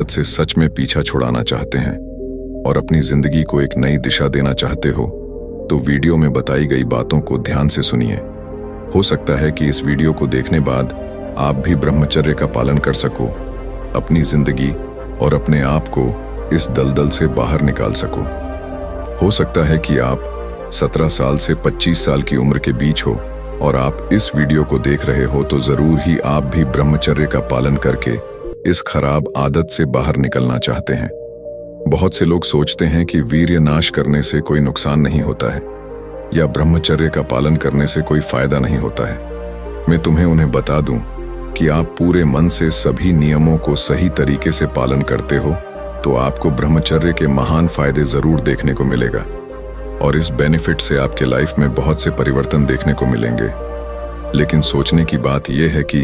से सच में पीछा छुड़ाना चाहते हैं और अपनी जिंदगी को एक नई दिशा देना चाहते हो तो वीडियो में बताई गई बातों को ध्यान से सुनिए। हो सकता है कि इस वीडियो को देखने बाद आप भी ब्रह्मचर्य का पालन कर सको, अपनी जिंदगी और अपने आप को इस दलदल से बाहर निकाल सको। हो सकता है कि आप 17 साल से 25 साल की उम्र के बीच हो और आप इस वीडियो को देख रहे हो तो जरूर ही आप भी ब्रह्मचर्य का पालन करके इस खराब आदत से बाहर निकलना चाहते हैं। बहुत से लोग सोचते हैं कि वीर्य नाश करने से कोई नुकसान नहीं होता है या ब्रह्मचर्य का पालन करने से कोई फायदा नहीं होता है। मैं तुम्हें उन्हें बता दूं कि आप पूरे मन से सभी नियमों को सही तरीके से पालन करते हो तो आपको ब्रह्मचर्य के महान फायदे जरूर देखने को मिलेगा और इस बेनिफिट से आपके लाइफ में बहुत से परिवर्तन देखने को मिलेंगे। लेकिन सोचने की बात यह है कि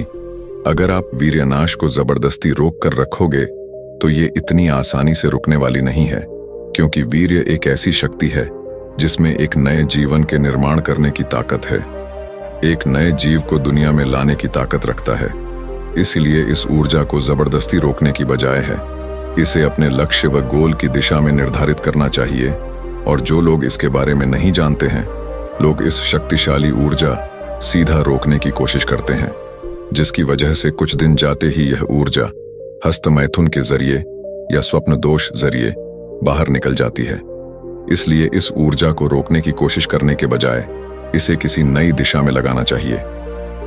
अगर आप वीर्यनाश को जबरदस्ती रोक कर रखोगे तो ये इतनी आसानी से रुकने वाली नहीं है, क्योंकि वीर्य एक ऐसी शक्ति है जिसमें एक नए जीवन के निर्माण करने की ताकत है, एक नए जीव को दुनिया में लाने की ताकत रखता है। इसलिए इस ऊर्जा को जबरदस्ती रोकने की बजाय है इसे अपने लक्ष्य व गोल की दिशा में निर्धारित करना चाहिए। और जो लोग इसके बारे में नहीं जानते हैं, लोग इस शक्तिशाली ऊर्जा सीधा रोकने की कोशिश करते हैं, जिसकी वजह से कुछ दिन जाते ही यह ऊर्जा हस्तमैथुन के जरिए या स्वप्न दोष जरिए बाहर निकल जाती है। इसलिए इस ऊर्जा को रोकने की कोशिश करने के बजाय इसे किसी नई दिशा में लगाना चाहिए।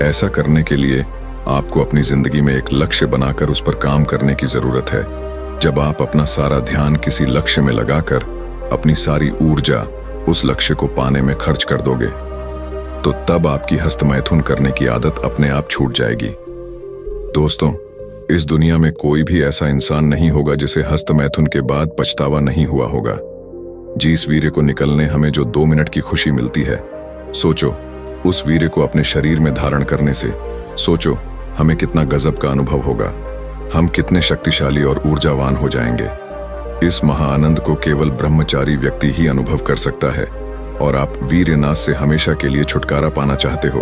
ऐसा करने के लिए आपको अपनी जिंदगी में एक लक्ष्य बनाकर उस पर काम करने की जरूरत है। जब आप अपना सारा ध्यान किसी लक्ष्य में लगाकर अपनी सारी ऊर्जा उस लक्ष्य को पाने में खर्च कर दोगे तो तब आपकी हस्तमैथुन करने की आदत अपने आप छूट जाएगी। दोस्तों, इस दुनिया में कोई भी ऐसा इंसान नहीं होगा जिसे हस्तमैथुन के बाद पछतावा नहीं हुआ होगा। जिस वीर्य को निकलने हमें जो 2 मिनट की खुशी मिलती है, सोचो उस वीर्य को अपने शरीर में धारण करने से सोचो हमें कितना गजब का अनुभव होगा। हम कितने शक्तिशाली और ऊर्जावान हो जाएंगे। इस महाआनंद को केवल ब्रह्मचारी व्यक्ति ही अनुभव कर सकता है। और आप वीर्यनाश से हमेशा के लिए छुटकारा पाना चाहते हो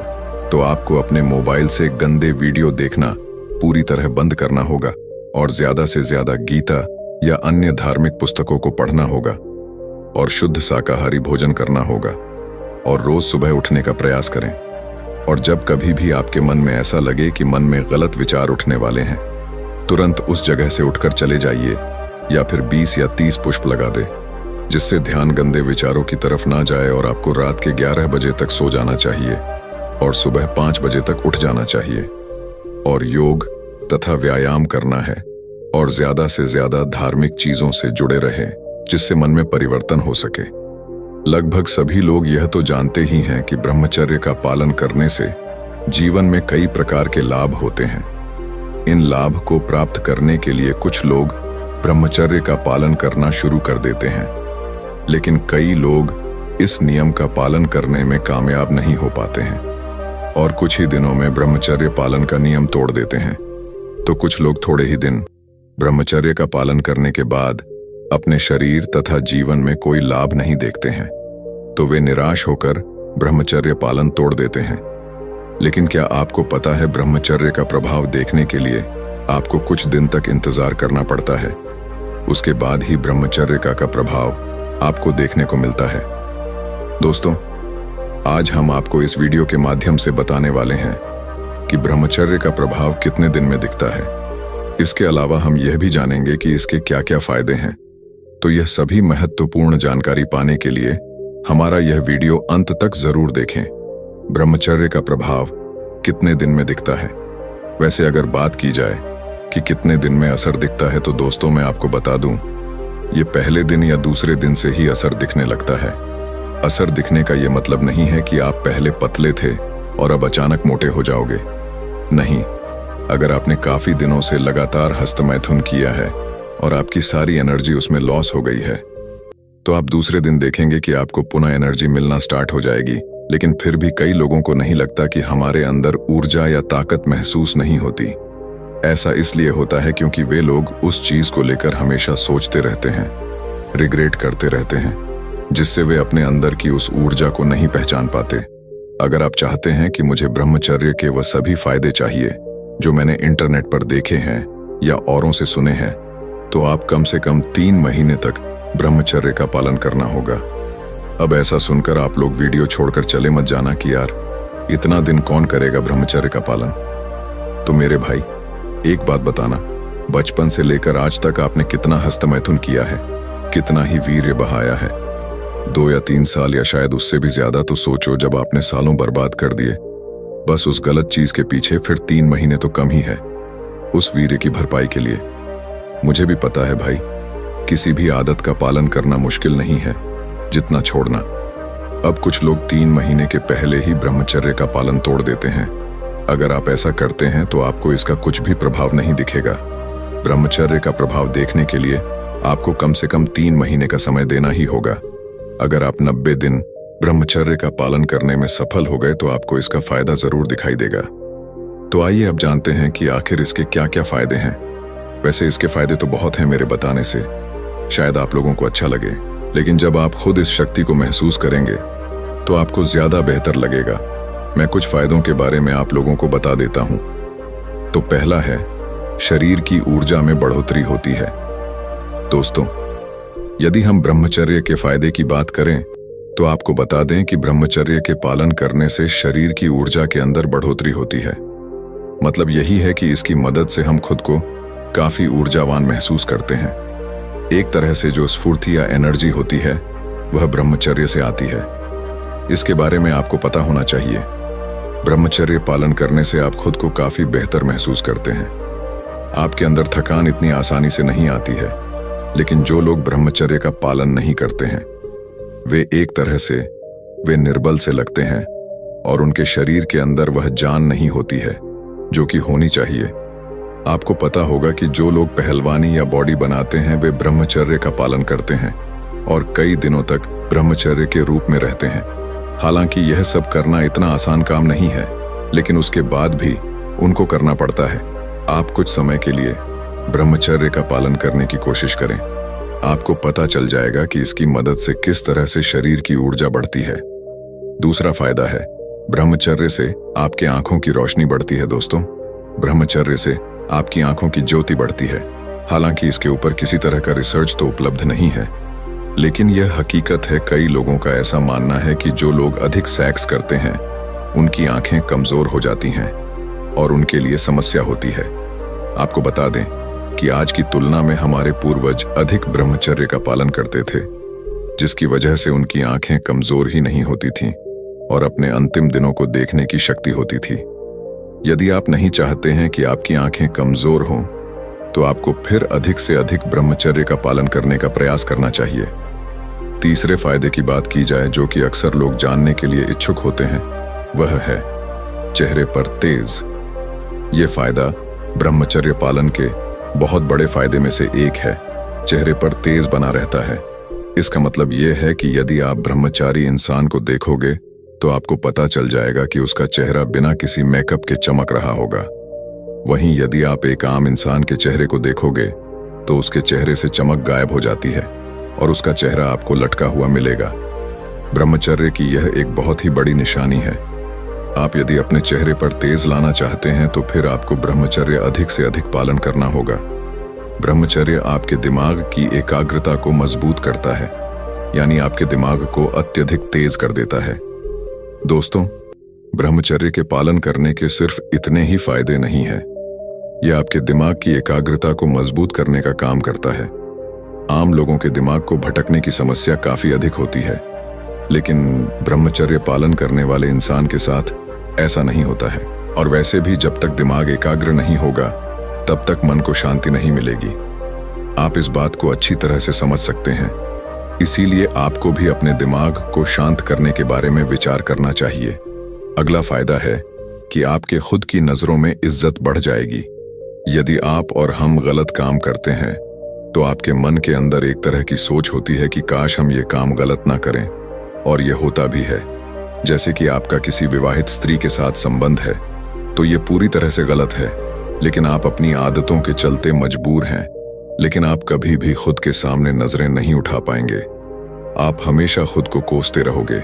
तो आपको अपने मोबाइल से गंदे वीडियो देखना पूरी तरह बंद करना होगा और ज्यादा से ज्यादा गीता या अन्य धार्मिक पुस्तकों को पढ़ना होगा और शुद्ध शाकाहारी भोजन करना होगा और रोज सुबह उठने का प्रयास करें। और जब कभी भी आपके मन में ऐसा लगे कि मन में गलत विचार उठने वाले हैं, तुरंत उस जगह से उठकर चले जाइए या फिर 20 या 30 पुष्प लगा दे, जिससे ध्यान गंदे विचारों की तरफ ना जाए और आपको रात के 11 बजे तक सो जाना चाहिए और सुबह 5 बजे तक उठ जाना चाहिए। और योग तथा व्यायाम करना है और ज्यादा से ज्यादा धार्मिक चीजों से जुड़े रहे जिससे मन में परिवर्तन हो सके। लगभग सभी लोग यह तो जानते ही हैं कि ब्रह्मचर्य का पालन करने से जीवन में कई प्रकार के लाभ होते हैं। इन लाभ को प्राप्त करने के लिए कुछ लोग ब्रह्मचर्य का पालन करना शुरू कर देते हैं, लेकिन कई लोग इस नियम का पालन करने में कामयाब नहीं हो पाते हैं और कुछ ही दिनों में ब्रह्मचर्य पालन का नियम तोड़ देते हैं। तो कुछ लोग थोड़े ही दिन ब्रह्मचर्य का पालन करने के बाद अपने शरीर तथा जीवन में कोई लाभ नहीं देखते हैं तो वे निराश होकर ब्रह्मचर्य पालन तोड़ देते हैं। लेकिन क्या आपको पता है, ब्रह्मचर्य का प्रभाव देखने के लिए आपको कुछ दिन तक इंतजार करना पड़ता है। उसके बाद ही ब्रह्मचर्य का प्रभाव आपको देखने को मिलता है। दोस्तों, आज हम आपको इस वीडियो के माध्यम से बताने वाले हैं कि ब्रह्मचर्य का प्रभाव कितने दिन में दिखता है। इसके अलावा हम यह भी जानेंगे कि इसके क्या क्या फायदे हैं। तो यह सभी महत्वपूर्ण जानकारी पाने के लिए हमारा यह वीडियो अंत तक जरूर देखें। ब्रह्मचर्य का प्रभाव कितने दिन में दिखता है। वैसे अगर बात की जाए कि कितने दिन में असर दिखता है तो दोस्तों मैं आपको बता दूं, ये पहले दिन या दूसरे दिन से ही असर दिखने लगता है। असर दिखने का ये मतलब नहीं है कि आप पहले पतले थे और अब अचानक मोटे हो जाओगे। नहीं, अगर आपने काफी दिनों से लगातार हस्तमैथुन किया है और आपकी सारी एनर्जी उसमें लॉस हो गई है तो आप दूसरे दिन देखेंगे कि आपको पुनः एनर्जी मिलना स्टार्ट हो जाएगी। लेकिन फिर भी कई लोगों को नहीं लगता कि हमारे अंदर ऊर्जा या ताकत महसूस नहीं होती। ऐसा इसलिए होता है क्योंकि वे लोग उस चीज को लेकर हमेशा सोचते रहते हैं, रिग्रेट करते रहते हैं, जिससे वे अपने अंदर की उस ऊर्जा को नहीं पहचान पाते। अगर आप चाहते हैं कि मुझे ब्रह्मचर्य के वह सभी फायदे चाहिए जो मैंने इंटरनेट पर देखे हैं या औरों से सुने हैं, तो आप कम से कम 3 महीने तक ब्रह्मचर्य का पालन करना होगा। अब ऐसा सुनकर आप लोग वीडियो छोड़कर चले मत जाना कि यार इतना दिन कौन करेगा ब्रह्मचर्य का पालन। तो मेरे भाई एक बात बताना, बचपन से लेकर आज तक आपने कितना हस्तमैथुन किया है, कितना ही वीर्य बहाया है? 2 या 3 साल या शायद उससे भी ज्यादा। तो सोचो जब आपने सालों बर्बाद कर दिए बस उस गलत चीज के पीछे, फिर 3 महीने तो कम ही है उस वीर्य की भरपाई के लिए। मुझे भी पता है भाई, किसी भी आदत का पालन करना मुश्किल नहीं है जितना छोड़ना। अब कुछ लोग 3 महीने के पहले ही ब्रह्मचर्य का पालन तोड़ देते हैं। अगर आप ऐसा करते हैं तो आपको इसका कुछ भी प्रभाव नहीं दिखेगा। ब्रह्मचर्य का प्रभाव देखने के लिए आपको कम से कम 3 महीने का समय देना ही होगा। अगर आप 90 दिन ब्रह्मचर्य का पालन करने में सफल हो गए तो आपको इसका फायदा जरूर दिखाई देगा। तो आइए अब जानते हैं कि आखिर इसके क्या क्या फायदे हैं। वैसे इसके फायदे तो बहुत हैं मेरे बताने से, शायद आप लोगों को अच्छा लगे, लेकिन जब आप खुद इस शक्ति को महसूस करेंगे तो आपको ज्यादा बेहतर लगेगा। मैं कुछ फायदों के बारे में आप लोगों को बता देता हूं। तो पहला है, शरीर की ऊर्जा में बढ़ोतरी होती है। दोस्तों, यदि हम ब्रह्मचर्य के फायदे की बात करें तो आपको बता दें कि ब्रह्मचर्य के पालन करने से शरीर की ऊर्जा के अंदर बढ़ोतरी होती है। मतलब यही है कि इसकी मदद से हम खुद को काफी ऊर्जावान महसूस करते हैं। एक तरह से जो स्फूर्ति या एनर्जी होती है वह ब्रह्मचर्य से आती है। इसके बारे में आपको पता होना चाहिए। ब्रह्मचर्य पालन करने से आप खुद को काफी बेहतर महसूस करते हैं। आपके अंदर थकान इतनी आसानी से नहीं आती है। लेकिन जो लोग ब्रह्मचर्य का पालन नहीं करते हैं वे एक तरह से वे निर्बल से लगते हैं और उनके शरीर के अंदर वह जान नहीं होती है जो कि होनी चाहिए। आपको पता होगा कि जो लोग पहलवानी या बॉडी बनाते हैं वे ब्रह्मचर्य का पालन करते हैं और कई दिनों तक ब्रह्मचर्य के रूप में रहते हैं। हालांकि यह सब करना इतना आसान काम नहीं है, लेकिन उसके बाद भी उनको करना पड़ता है। आप कुछ समय के लिए ब्रह्मचर्य का पालन करने की कोशिश करें। आपको पता चल जाएगा कि इसकी मदद से किस तरह से शरीर की ऊर्जा बढ़ती है। दूसरा फायदा है, ब्रह्मचर्य से आपके आंखों की रोशनी बढ़ती है। दोस्तों, ब्रह्मचर्य से आपकी आंखों की ज्योति बढ़ती है। हालांकि इसके ऊपर किसी तरह का रिसर्च तो उपलब्ध नहीं है, लेकिन यह हकीकत है। कई लोगों का ऐसा मानना है कि जो लोग अधिक सेक्स करते हैं उनकी आंखें कमजोर हो जाती हैं और उनके लिए समस्या होती है। आपको बता दें कि आज की तुलना में हमारे पूर्वज अधिक ब्रह्मचर्य का पालन करते थे, जिसकी वजह से उनकी आंखें कमजोर ही नहीं होती थीं और अपने अंतिम दिनों को देखने की शक्ति होती थी। यदि आप नहीं चाहते हैं कि आपकी आंखें कमजोर हों तो आपको फिर अधिक से अधिक ब्रह्मचर्य का पालन करने का प्रयास करना चाहिए। तीसरे फायदे की बात की जाए जो कि अक्सर लोग जानने के लिए इच्छुक होते हैं, वह है चेहरे पर तेज। ये फायदा ब्रह्मचर्य पालन के बहुत बड़े फायदे में से एक है। चेहरे पर तेज बना रहता है। इसका मतलब यह है कि यदि आप ब्रह्मचारी इंसान को देखोगे तो आपको पता चल जाएगा कि उसका चेहरा बिना किसी मेकअप के चमक रहा होगा। वहीं यदि आप एक आम इंसान के चेहरे को देखोगे तो उसके चेहरे से चमक गायब हो जाती है और उसका चेहरा आपको लटका हुआ मिलेगा। ब्रह्मचर्य की यह एक बहुत ही बड़ी निशानी है। आप यदि अपने चेहरे पर तेज लाना चाहते हैं तो फिर आपको ब्रह्मचर्य अधिक से अधिक पालन करना होगा। ब्रह्मचर्य आपके दिमाग की एकाग्रता को मजबूत करता है, यानी आपके दिमाग को अत्यधिक तेज कर देता है। दोस्तों, ब्रह्मचर्य के पालन करने के सिर्फ इतने ही फायदे नहीं हैं। यह आपके दिमाग की एकाग्रता को मजबूत करने का काम करता है। आम लोगों के दिमाग को भटकने की समस्या काफी अधिक होती है, लेकिन ब्रह्मचर्य पालन करने वाले इंसान के साथ ऐसा नहीं होता है। और वैसे भी जब तक दिमाग एकाग्र नहीं होगा तब तक मन को शांति नहीं मिलेगी। आप इस बात को अच्छी तरह से समझ सकते हैं। इसीलिए आपको भी अपने दिमाग को शांत करने के बारे में विचार करना चाहिए। अगला फायदा है कि आपके खुद की नजरों में इज्जत बढ़ जाएगी। यदि आप और हम गलत काम करते हैं तो आपके मन के अंदर एक तरह की सोच होती है कि काश हम ये काम गलत ना करें, और ये होता भी है। जैसे कि आपका किसी विवाहित स्त्री के साथ संबंध है तो ये पूरी तरह से गलत है, लेकिन आप अपनी आदतों के चलते मजबूर हैं। लेकिन आप कभी भी खुद के सामने नजरें नहीं उठा पाएंगे। आप हमेशा खुद को कोसते रहोगे।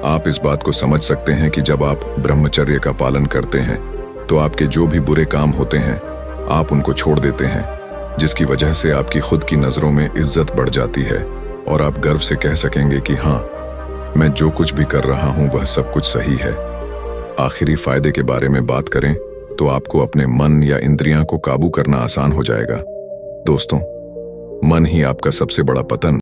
आप इस बात को समझ सकते हैं कि जब आप ब्रह्मचर्य का पालन करते हैं तो आपके जो भी बुरे काम होते हैं आप उनको छोड़ देते हैं। जिसकी वजह से आपकी खुद की नजरों में इज्जत बढ़ जाती है और आप गर्व से कह सकेंगे कि हाँ, मैं जो कुछ भी कर रहा हूं वह सब कुछ सही है। आखिरी फायदे के बारे में बात करें तो आपको अपने मन या इंद्रियां को काबू करना आसान हो जाएगा। दोस्तों, मन ही आपका सबसे बड़ा पतन